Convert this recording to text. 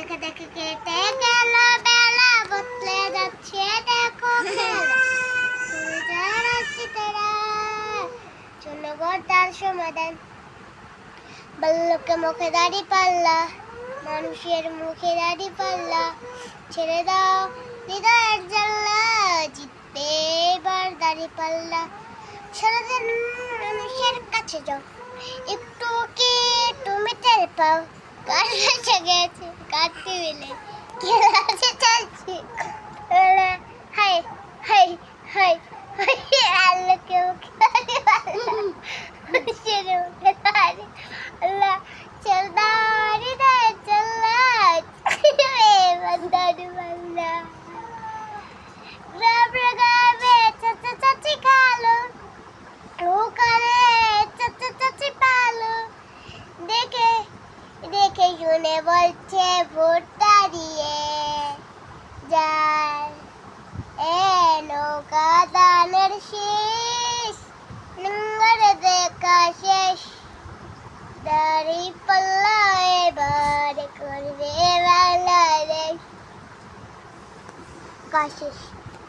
দেখে দেখে কেটে গেল বেলা, বদলে যাচ্ছে দেখো খেলা। চলো গড়ার সমাধান, বাল্যকে মুখে দাড়ি পাল্লা, মানুষের মুখে দাড়ি পাল্লা। ছেড়ে দাও হৃদয়ের জানলা, জিতবে এবার দাড়ি পাল্লা। সারাদিন মানুষের কাছে যাও, একটু কি তুমি টের পাও? কার কাছে গেছে কার টেবিলে খেলাতে চাইছি। হাই হাই হাই হাই, আল্লাহকে মুখে দাড়ি পাল্লা, মানুষের মুখে দাড়ি পাল্লা। ছেড়ে দাও হৃদয়ের জানলা, জিতবে এবার দাড়ি পাল্লা। গ্রামে চাচা চাচি খালো, ওখানে চাচা চাচি পালো। দেখে দেখে শুনে বলছে ভোটটা দিয়ে যায়। নৌকা দানের শেষ, নোংরা দেখা শেষ, দাড়ি পাল্লা এবার করবে বাংলাদেশ। শেষ।